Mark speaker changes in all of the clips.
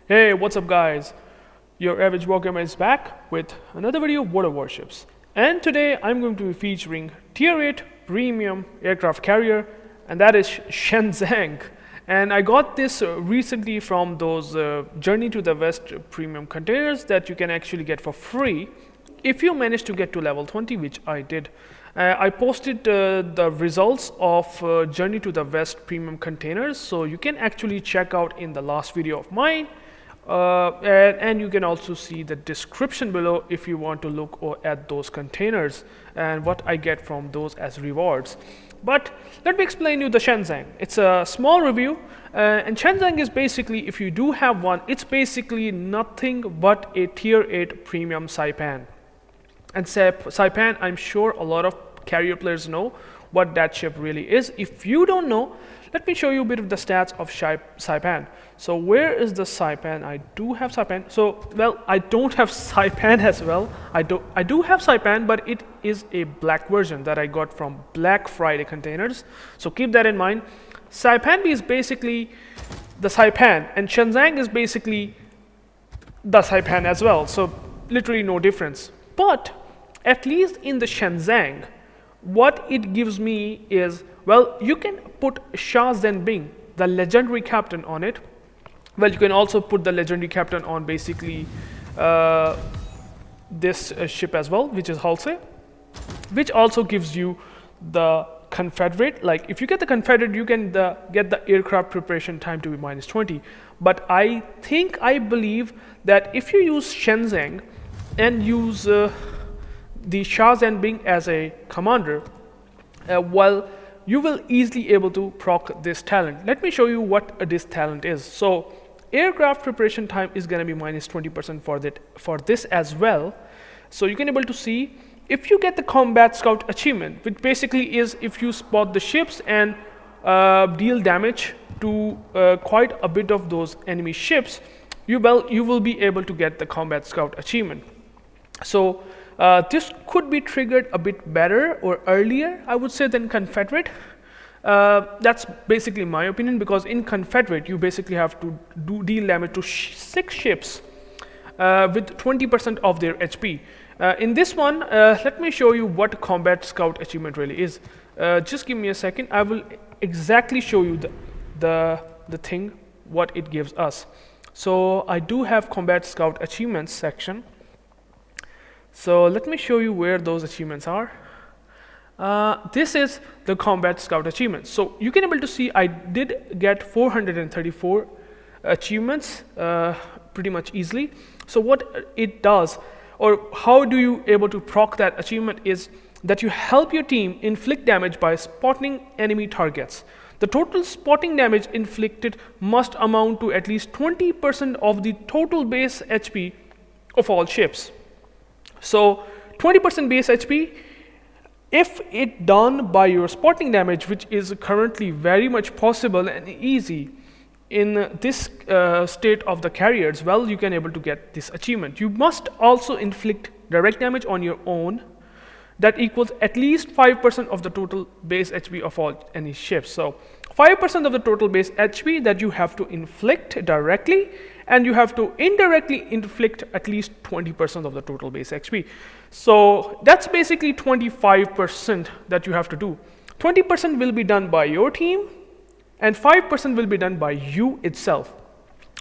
Speaker 1: Hey, what's up guys? UrAvgWarGamer is back with another video of Warships. And today I'm going to be featuring Tier 8 Premium Aircraft Carrier, and that is Sanzang. And I got this recently from those Journey to the West premium containers that you can actually get for free if you manage to get to level 20, which I did. I posted the results of Journey to the West premium containers, so you can actually check out in the last video of mine. And you can also see the description below if you want to look at those containers and what I get from those as rewards. But let me explain you the Sanzang. It's a small review, and Sanzang is basically, if you do have one, it's basically nothing but a tier 8 premium Saipan. And Saipan, I'm sure a lot of carrier players know what that ship really is. If you don't know, let me show you a bit of the stats of Saipan. So where is the Saipan? I do have Saipan. So, well, I don't have Saipan as well. I do have Saipan, but it is a black version that I got from Black Friday containers. So keep that in mind. Saipan is basically the Saipan, and Sanzang is basically the Saipan as well. So literally no difference. But at least in the Sanzang, what it gives me is, well, you can put Shah Zenbing, the legendary captain, on it. Well, you can also put the legendary captain on basically this ship as well, which is Halsey, which also gives you the Confederate. Like if you get the Confederate, you can get the aircraft preparation time to be -20. But I believe that if you use Sanzang and use the Shah Zenbing as a commander, well, you will easily able to proc this talent. Let me show you what this talent is. So aircraft preparation time is going to be -20% for this as well. So you can able to see if you get the combat scout achievement, which basically is if you spot the ships and deal damage to quite a bit of those enemy ships, you will be able to get the combat scout achievement. So this could be triggered a bit better or earlier, I would say, than Confederate. That's basically my opinion, because in Confederate you basically have to deal damage to 6 ships with 20% of their HP. In this one, let me show you what combat scout achievement really is. Just give me a second. I will exactly show you the thing, what it gives us. So I do have combat scout achievements section. So let me show you where those achievements are. This is the combat scout achievements. So you can able to see I did get 434 achievements pretty much easily. So what it does, or how do you able to proc that achievement, is that you help your team inflict damage by spotting enemy targets. The total spotting damage inflicted must amount to at least 20% of the total base HP of all ships. So 20% base HP, if it done by your spotting damage, which is currently very much possible and easy in this state of the carriers, well, you can able to get this achievement. You must also inflict direct damage on your own that equals at least 5% of the total base HP of all any ships. So 5% of the total base HP that you have to inflict directly, and you have to indirectly inflict at least 20% of the total base HP. So that's basically 25% that you have to do. 20% will be done by your team, and 5% will be done by you itself.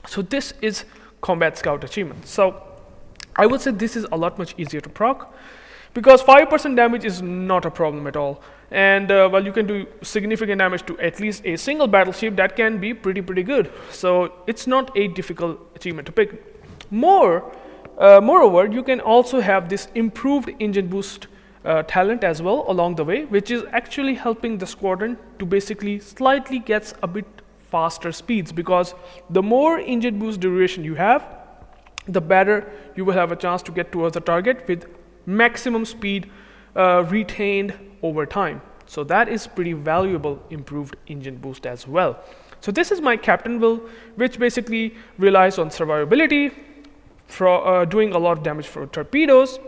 Speaker 1: So this is combat scout achievement. So I would say this is a lot much easier to proc, because 5% damage is not a problem at all. And well, you can do significant damage to at least a single battleship. That can be pretty good. So it's not a difficult achievement to pick. Moreover, you can also have this improved engine boost talent as well along the way, which is actually helping the squadron to basically slightly gets a bit faster speeds, because the more engine boost duration you have, the better you will have a chance to get towards the target with maximum speed retained over time. So that is pretty valuable improved engine boost as well. So this is my captain will, which basically relies on survivability, for doing a lot of damage for torpedoes,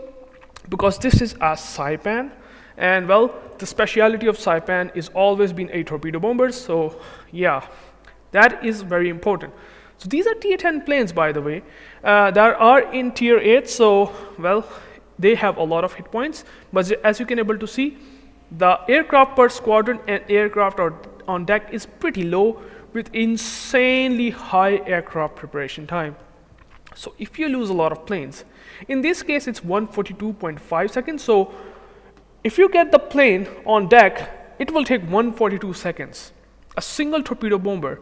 Speaker 1: because this is a Saipan, and well, the speciality of Saipan is always been a torpedo bombers. So yeah, that is very important. So these are tier 10 planes, by the way, that are in tier 8. So, well, they have a lot of hit points, but as you can able to see, the aircraft per squadron and aircraft on deck is pretty low, with insanely high aircraft preparation time. So if you lose a lot of planes, in this case it's 142.5 seconds. So if you get the plane on deck, it will take 142 seconds. A single torpedo bomber.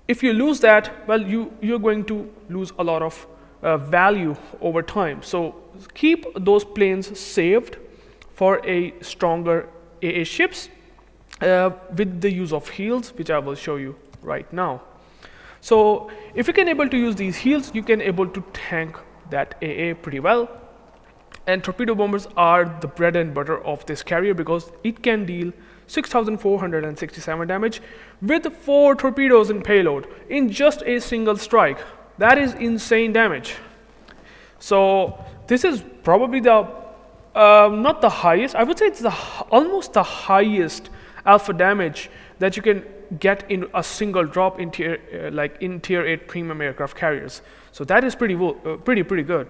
Speaker 1: If you lose that, well, you're going to lose a lot of value over time. So keep those planes saved for a stronger AA ships with the use of heals, which I will show you right now. So if you can able to use these heals, you can able to tank that AA pretty well. And torpedo bombers are the bread and butter of this carrier because it can deal 6,467 damage with 4 torpedoes in payload in just a single strike. That is insane damage. So this is probably the not the highest, I would say it's almost the highest alpha damage that you can get in a single drop in tier 8 premium aircraft carriers. So that is pretty good.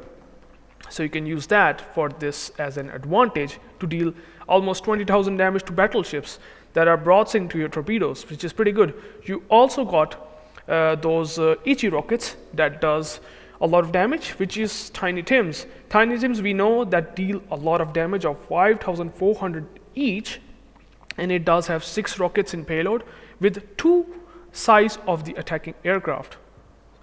Speaker 1: So you can use that for this as an advantage to deal almost 20,000 damage to battleships that are broadside to your torpedoes, which is pretty good. You also got those Ichi rockets that does a lot of damage, which is Tiny Tims. Tiny Tims we know that deal a lot of damage of 5,400 each, and it does have 6 rockets in payload with 2 size of the attacking aircraft.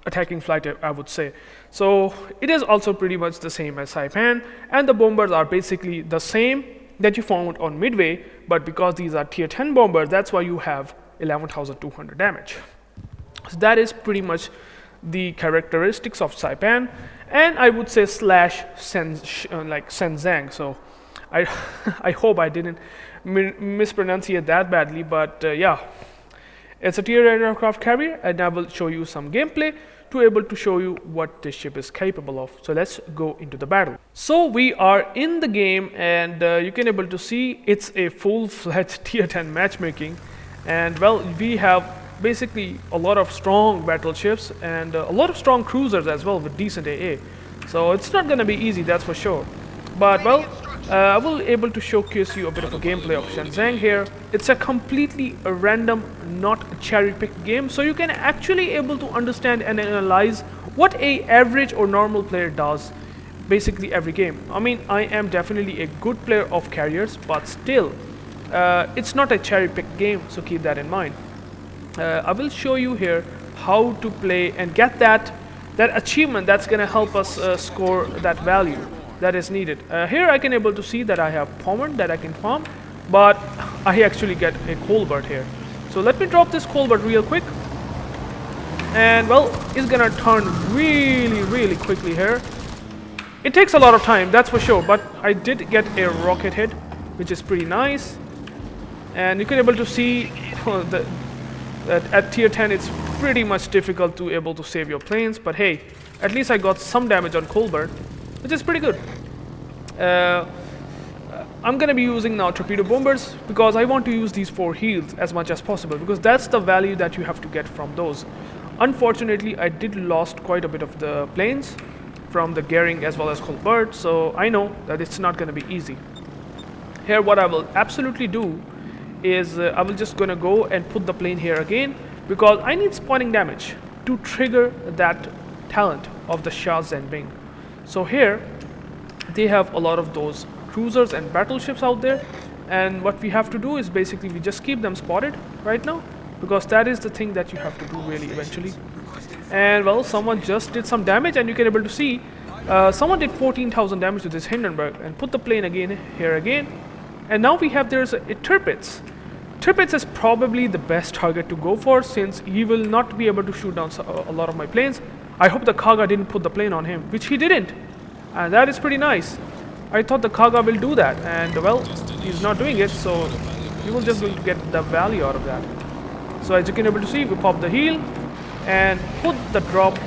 Speaker 1: Attacking flight, I would say. So it is also pretty much the same as Saipan, and the bombers are basically the same that you found on Midway, but because these are tier 10 bombers, that's why you have 11,200 damage. So that is pretty much the characteristics of Saipan, and I would say slash Sanzang. So I I hope I didn't mispronunciate that badly, but yeah, it's a tier 8 aircraft carrier, and I will show you some gameplay to able to show you what this ship is capable of. So let's go into the battle. So we are in the game, and you can able to see it's a full-fledged tier 10 matchmaking, and well, we have basically a lot of strong battleships and a lot of strong cruisers as well with decent AA. So it's not going to be easy, that's for sure. But well, I will able to showcase you a bit of a gameplay of Sanzang here. It's a completely random, not cherry-picked game, so you can actually able to understand and analyze what a average or normal player does basically every game. I mean, I am definitely a good player of carriers, but still, it's not a cherry-picked game, so keep that in mind. I will show you here how to play and get that achievement that's going to help us score that value that is needed. Here I can able to see that I have Pommer that I can farm, but I actually get a Colbert here. So let me drop this Colbert real quick, and well, it's gonna turn really quickly here. It takes a lot of time, that's for sure, but I did get a rocket hit, which is pretty nice. And you can able to see that at tier 10 it's pretty much difficult to able to save your planes, but hey, at least I got some damage on Colbert, which is pretty good. I'm gonna be using now torpedo bombers because I want to use these 4 heals as much as possible, because that's the value that you have to get from those. Unfortunately, I did lost quite a bit of the planes from the Gehring as well as Colbert, so I know that it's not gonna be easy. Here what I will absolutely do is I will just gonna go and put the plane here again, because I need spawning damage to trigger that talent of the Shah Zhenbing. So here they have a lot of those cruisers and battleships out there, and what we have to do is basically we just keep them spotted right now, because that is the thing that you have to do really eventually. And well, someone just did some damage, and you can able to see someone did 14,000 damage to this Hindenburg, and put the plane again here again. And now we have there's a Tirpitz. Tirpitz is probably the best target to go for, since he will not be able to shoot down a lot of my planes. I hope the Kaga didn't put the plane on him, which he didn't, and that is pretty nice. I thought the Kaga will do that, and well, he's not doing it, so we will just going to get the value out of that. So as you can able to see, we pop the heal and put the drop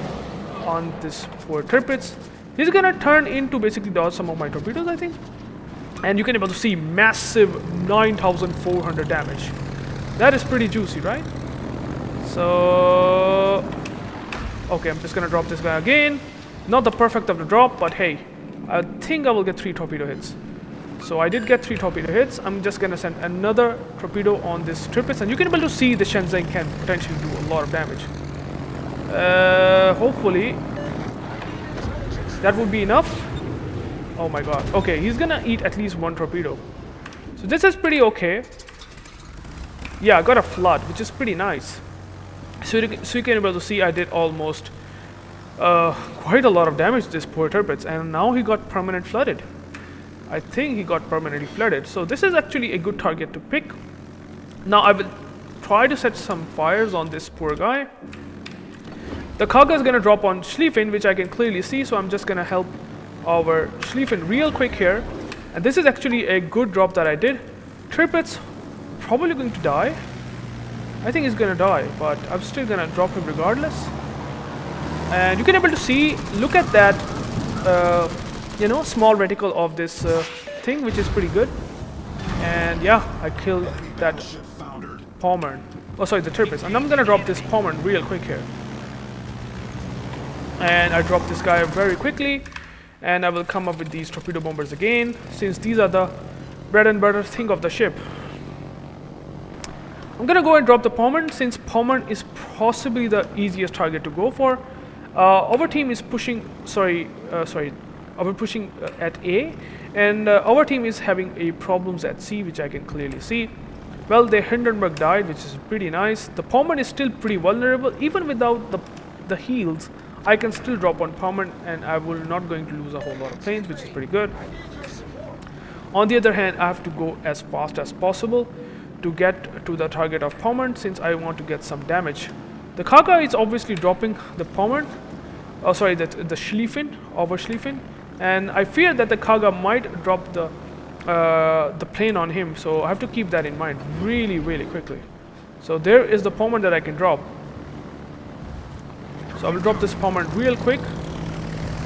Speaker 1: on this poor Tirpitz. He's gonna turn into basically dodge some of my torpedoes, I think. And you can able to see massive 9,400 damage. That is pretty juicy, right? So Okay, I'm just gonna drop this guy again. Not the perfect of the drop, but hey, I think I will get 3 torpedo hits. So I did get 3 torpedo hits. I'm just gonna send another torpedo on this Tirpitz, and you can be able to see the Sanzang can potentially do a lot of damage. Hopefully that would be enough. Oh my god. Okay, he's gonna eat at least 1 torpedo. So this is pretty okay. Yeah, I got a flood, which is pretty nice. So you can be able to see I did almost quite a lot of damage to this poor Tirpitz, and now he got permanent flooded. I think he got permanently flooded. So this is actually a good target to pick. Now I will try to set some fires on this poor guy. The Kaga is going to drop on Schlieffen, which I can clearly see, so I'm just going to help our Schlieffen real quick here. And this is actually a good drop that I did. Tirpitz probably going to die. I think he's going to die, but I'm still going to drop him regardless. And you can be able to see, look at that, you know, small reticle of this thing, which is pretty good. And yeah, I killed that Pommern. Oh, sorry, the Tirpitz. And I'm going to drop this Pommern real quick here. And I drop this guy very quickly. And I will come up with these torpedo bombers again, since these are the bread and butter thing of the ship. I'm going to go and drop the Pommern, since Pommern is possibly the easiest target to go for. Our team is pushing, we're pushing at A, and our team is having a problems at C, which I can clearly see. Well, the Hindenburg died, which is pretty nice. The Pommern is still pretty vulnerable. Even without the heals, I can still drop on Pommern, and I will not going to lose a whole lot of planes, which is pretty good. On the other hand, I have to go as fast as possible to get to the target of Pommern, since I want to get some damage. The Kaga is obviously dropping the Pommern, the Schlieffen, over Schlieffen, and I fear that the Kaga might drop the plane on him, so I have to keep that in mind really, really quickly. So there is the Pommern that I can drop. So I will drop this Pommern real quick,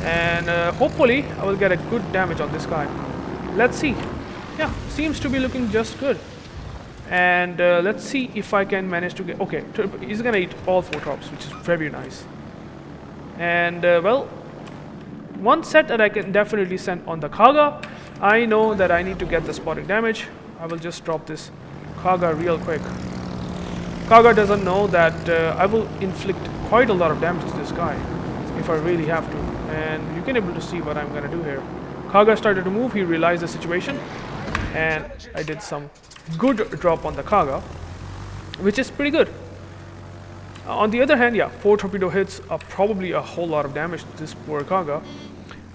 Speaker 1: and hopefully I will get a good damage on this guy. Let's see. Yeah, seems to be looking just good. And let's see if I can manage to get... Okay, he's gonna eat all 4 drops, which is very nice. And well, one set that I can definitely send on the Kaga. I know that I need to get the spotting damage. I will just drop this Kaga real quick. Kaga doesn't know that I will inflict quite a lot of damage to this guy if I really have to. And you can able to see what I'm gonna do here. Kaga started to move, he realized the situation, and I did some good drop on the Kaga, which is pretty good. On the other hand, yeah, 4 torpedo hits are probably a whole lot of damage to this poor Kaga.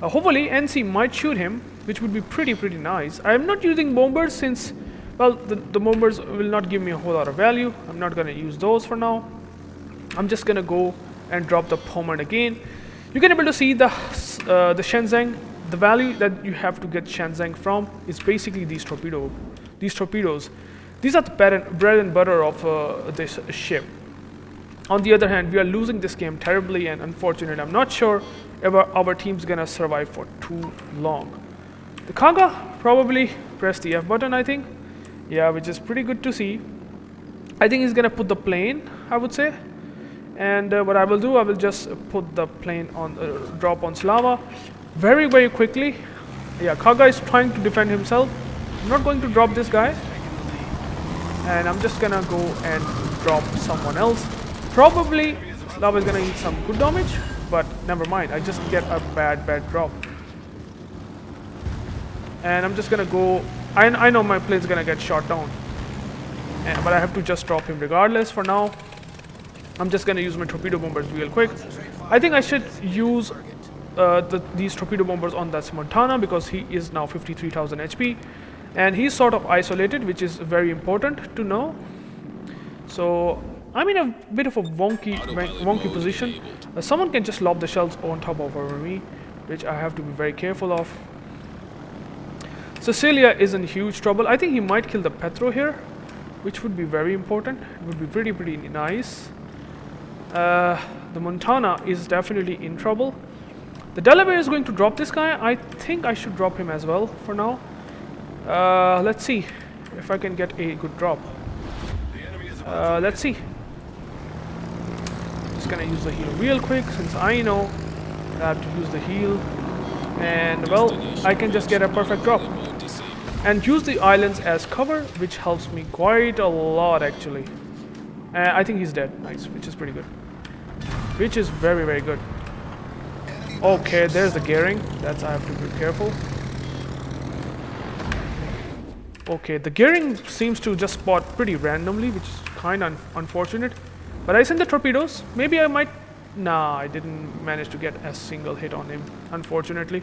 Speaker 1: Hopefully NC might shoot him, which would be pretty nice. I am not using bombers since, well, the bombers will not give me a whole lot of value. I'm not going to use those for now. I'm just going to go and drop the Pommern again. You can able to see the Sanzang. The value that you have to get Sanzang from is basically these torpedoes. These are the bread and butter of this ship. On the other hand, we are losing this game terribly and unfortunate. I'm not sure if our team's gonna survive for too long. The Kaga probably pressed the F button, I think. Yeah, which is pretty good to see. I think he's gonna put the plane, I would say. And what I will do, I will just put the plane on, drop on Slava very quickly. Yeah, Kaga is trying to defend himself. I'm not going to drop this guy. And I'm just gonna go and drop someone else. Probably Slava is gonna eat some good damage, but never mind. I just get a bad drop. And I'm just gonna go. I know my plane's gonna get shot down, but I have to just drop him regardless for now. I'm just gonna use my torpedo bombers real quick. I think I should use these torpedo bombers on that Montana because he is now 53,000 HP, and he's sort of isolated, which is very important to know. So I'm in a bit of a wonky position. Someone can just lob the shells on top of over me, which I have to be very careful of. Cecilia is in huge trouble. I think he might kill the Petro here, which would be very important. It would be pretty nice. The Montana is definitely in trouble. The Delaware is going to drop this guy. I think I should drop him as well for now. Let's see if I can get a good drop. Let's see. just gonna use the heal real quick since I know I have to use the heal. And well, I can just get a perfect drop. And use the islands as cover, which helps me quite a lot actually. I think he's dead. Nice, which is pretty good. Which is very, very good. Okay, there's the gearing. That's I have to be careful. Okay, the gearing seems to just spot pretty randomly, which is kind of unfortunate. But I sent the torpedoes. Maybe I might... Nah, I didn't manage to get a single hit on him, unfortunately.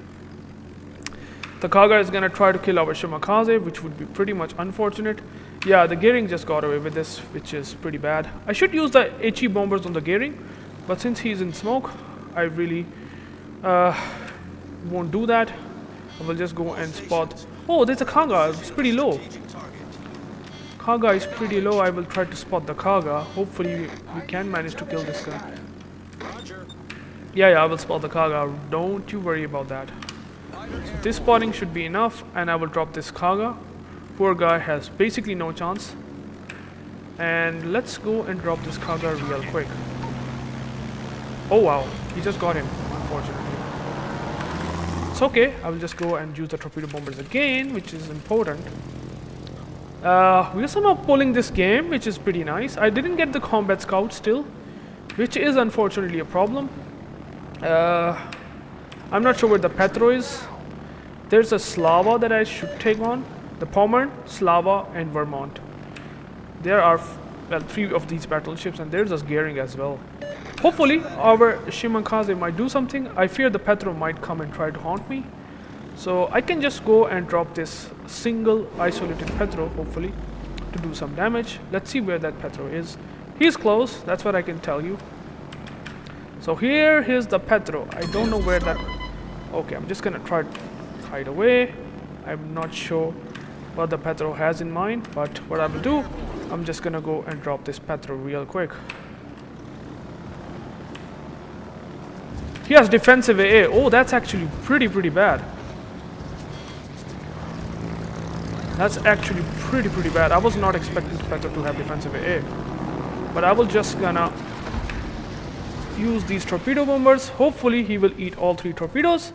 Speaker 1: The Kaga is gonna try to kill our Shimakaze, which would be pretty much unfortunate. Yeah, the gearing just got away with this, which is pretty bad. I should use the HE bombers on the gearing, but since he's in smoke, I really won't do that. I will just go and spot... Oh, there's a Kaga. It's pretty low. Kaga is pretty low. I will try to spot the Kaga. Hopefully we can manage to kill this guy. Yeah, I will spot the Kaga. Don't you worry about that. So this spotting should be enough, and I will drop this Kaga. Poor guy has basically no chance. And let's go and drop this Kaga real quick. Oh wow, he just got him, unfortunately. It's okay, I will just go and use the torpedo bombers again, which is important. We are somehow pulling this game, which is pretty nice. I didn't get the combat scout still, which is unfortunately a problem. I'm not sure where the Petro is. There's a Slava that I should take on. The Pommern, Slava, and Vermont. There are well 3 of these battleships, and there's a gearing as well. Hopefully our Shimakaze might do something. I fear the Petro might come and try to haunt me. So I can just go and drop this single isolated Petro, hopefully, to do some damage. Let's see where that Petro is. He's close, that's what I can tell you. So here's the Petro. I don't know where that... Okay, I'm just gonna try to hide away. I'm not sure what the Petro has in mind, but what I will do, I'm just gonna go and drop this Petro real quick. He has defensive AA. Oh, that's actually pretty bad. That's actually pretty bad. I was not expecting Petro to have defensive AA. But I will just gonna use these torpedo bombers. Hopefully he will eat all 3 torpedoes,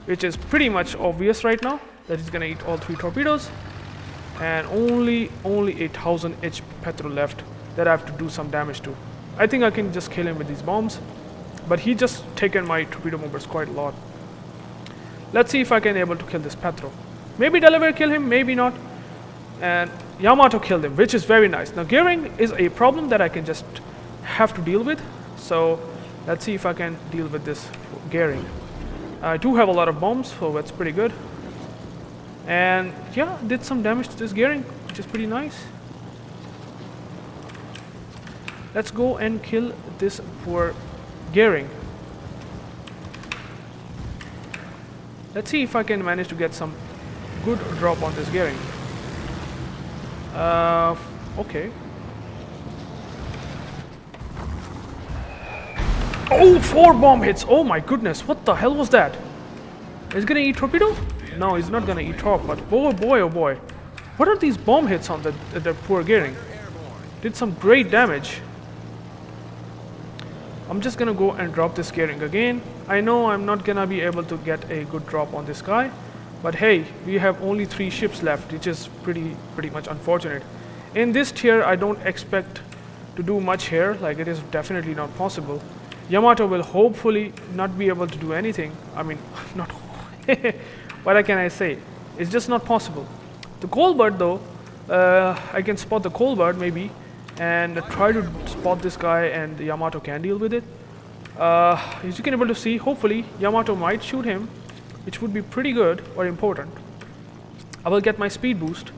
Speaker 1: which is pretty much obvious right now that he's gonna eat all 3 torpedoes. And only 8,000 HP Petro left that I have to do some damage to. I think I can just kill him with these bombs, but he just taken my torpedo bombers quite a lot. Let's see if I can able to kill this Petro. Maybe Delaware kill him, maybe not. And Yamato killed him, which is very nice. Now gearing is a problem that I can just have to deal with. So let's see if I can deal with this gearing. I do have a lot of bombs, so that's pretty good. And yeah, did some damage to this gearing, which is pretty nice. Let's go and kill this poor gearing. Let's see if I can manage to get some good drop on this gearing. Okay. Oh, 4 bomb hits. Oh my goodness, what the hell was that? Is he gonna eat torpedo? No, he's not gonna eat torp, but oh boy. What are these bomb hits on the poor gearing? Did some great damage. I'm just gonna go and drop this gearing again. I know I'm not gonna be able to get a good drop on this guy, but hey, we have only 3 ships left, which is pretty much unfortunate. In this tier, I don't expect to do much here, like it is definitely not possible. Yamato will hopefully not be able to do anything. I mean, not what can I say? It's just not possible. The Colbert though, I can spot the Colbert maybe and try to spot this guy, and Yamato can deal with it. As you can able to see, hopefully Yamato might shoot him, which would be pretty good or important. I will get my speed boost,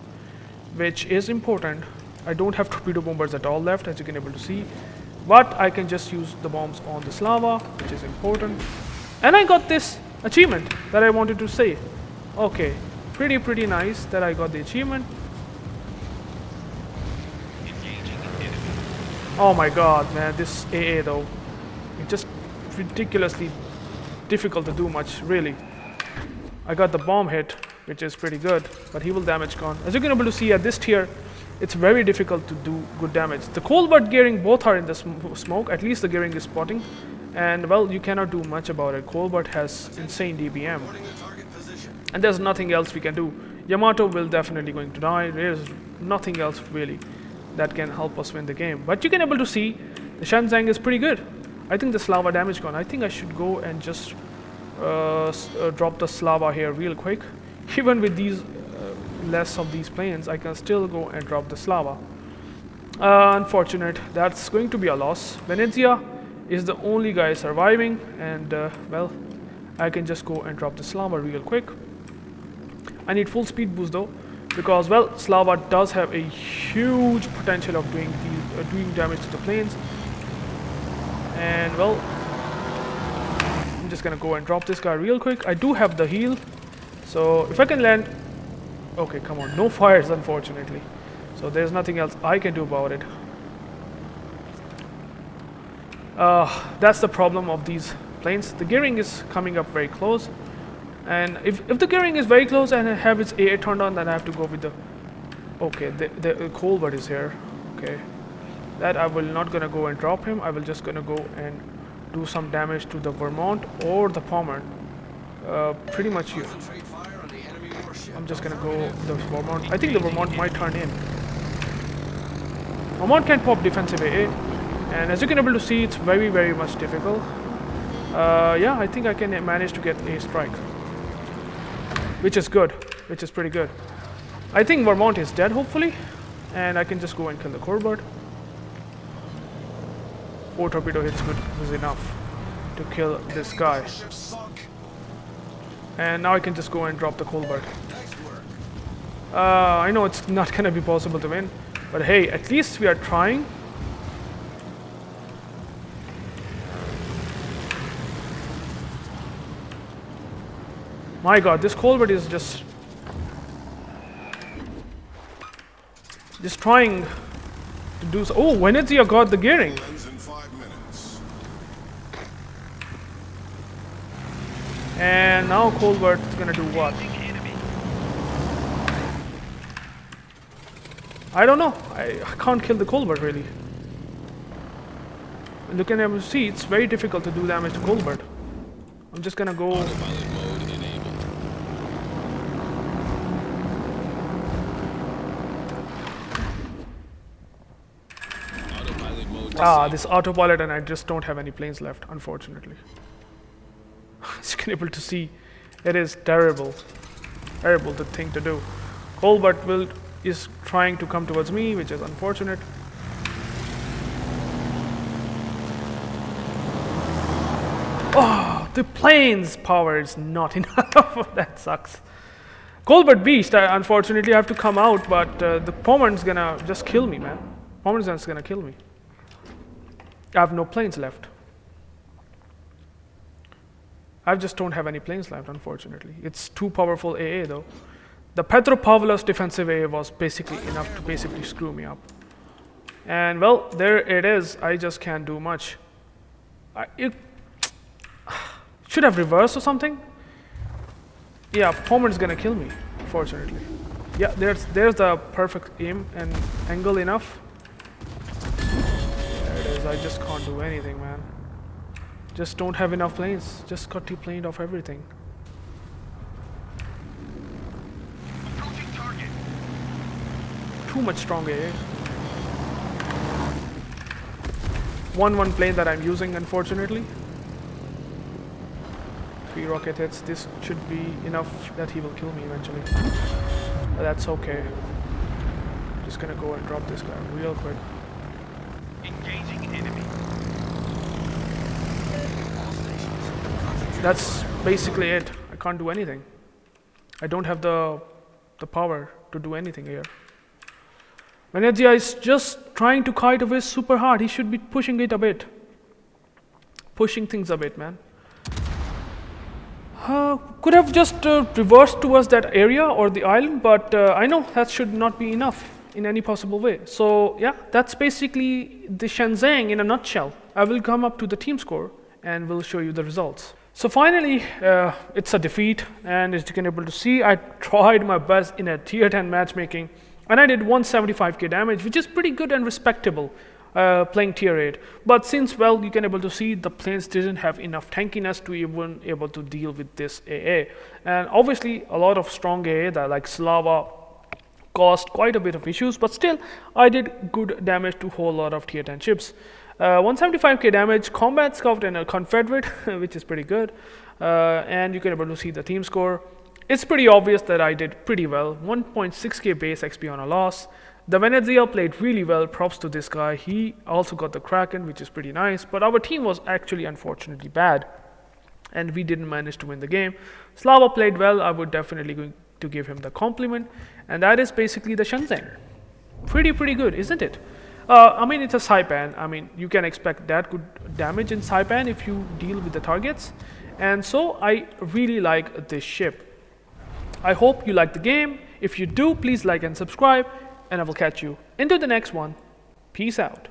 Speaker 1: which is important. I don't have torpedo bombers at all left, as you can able to see, but I can just use the bombs on this lava, which is important. And I got this achievement that I wanted to say. Okay, pretty nice that I got the achievement. Oh my god, man, this AA though, it's just ridiculously difficult to do much, really. I got the bomb hit, which is pretty good, but he will damage con. As you can able to see at this tier, it's very difficult to do good damage. The Colbert gearing both are in the smoke, at least the gearing is spotting, and well, you cannot do much about it. Colbert has insane DBM, and there's nothing else we can do. Yamato will definitely going to die. There's nothing else really that can help us win the game. But you can able to see the Sanzang is pretty good. I think the Slava damage gone. I think I should go and just drop the Slava here real quick. Even with these less of these planes, I can still go and drop the Slava. Unfortunate, that's going to be a loss. Venezia is the only guy surviving, and well, I can just go and drop the Slava real quick. I need full speed boost though, because well, Slava does have a huge potential of doing damage to the planes. And well, I'm just gonna go and drop this guy real quick. I do have the heal, so if I can land. Okay, come on, no fires unfortunately, so there's nothing else I can do about it. That's the problem of these planes. The gearing is coming up very close, and if the gearing is very close and I have its AA turned on, then I have to go with the... Okay, the Colbert is here. Okay, that I will not gonna go and drop him. I will just gonna go and do some damage to the Vermont or the Pommer. Pretty much here. I'm just gonna go with the Vermont. I think the Vermont might turn in. Vermont can pop defensive AA, and as you can able to see, it's very, very much difficult. Yeah, I think I can manage to get a strike, which is good, which is pretty good. I think Vermont is dead, hopefully, and I can just go and kill the Colbert. 4 torpedo hits is enough to kill this guy. And now I can just go and drop the Colbert. I know it's not gonna be possible to win, but hey, at least we are trying. My god, this Colbert is just trying to do so. Oh, Venezia got the gearing. And now Colbert is gonna do what? I don't know. I can't kill the Colbert really. You can see it's very difficult to do damage to Colbert. I'm just gonna go. This autopilot, and I just don't have any planes left, unfortunately. As you can able to see, it is terrible the thing to do. Colbert is trying to come towards me, which is unfortunate. Oh, the plane's power is not enough. That sucks. Colbert Beast, unfortunately, I have to come out, but the Pommer's gonna just kill me, man. Pommer's just gonna kill me. I have no planes left. I just don't have any planes left, unfortunately. It's too powerful AA though. The Petropavlov's defensive AA was basically enough to basically screw me up. And well, there it is. I just can't do much. It should have reversed or something. Yeah, Pommer's gonna kill me, unfortunately. Yeah, there's the perfect aim and angle enough. There it is. I just can't do anything, man. Just don't have enough planes. Just got deplaned off everything. Too much strong AA. 1-1 plane that I'm using, unfortunately. 3 rocket hits. This should be enough that he will kill me eventually. But that's okay. Just gonna go and drop this guy real quick.
Speaker 2: Engaging enemy.
Speaker 1: That's basically it. I can't do anything. I don't have the power to do anything here. Venezia is just trying to kite away super hard. He should be pushing it a bit. Pushing things a bit, man. Could have just reversed towards that area or the island, but I know that should not be enough in any possible way. So yeah, that's basically the Sanzang in a nutshell. I will come up to the team score and will show you the results. So finally, it's a defeat, and as you can able to see, I tried my best in a tier 10 matchmaking. and I did 175k damage, which is pretty good and respectable playing tier 8. But since, well, you can able to see the planes didn't have enough tankiness to even able to deal with this AA. And obviously a lot of strong AA that like Slava caused quite a bit of issues, but still I did good damage to a whole lot of tier 10 ships. 175k damage, combat scout and a confederate, which is pretty good. And you can able to see the team score. It's pretty obvious that I did pretty well. 1.6k base XP on a loss. The Venezia played really well, props to this guy. He also got the Kraken, which is pretty nice, but our team was actually unfortunately bad, and we didn't manage to win the game. Slava played well, I would definitely going to give him the compliment, and that is basically the Sanzang. Pretty good, isn't it? I mean, it's a Saipan. I mean, you can expect that good damage in Saipan if you deal with the targets, and so I really like this ship. I hope you like the game. If you do, please like and subscribe, and I will catch you into the next one. Peace out.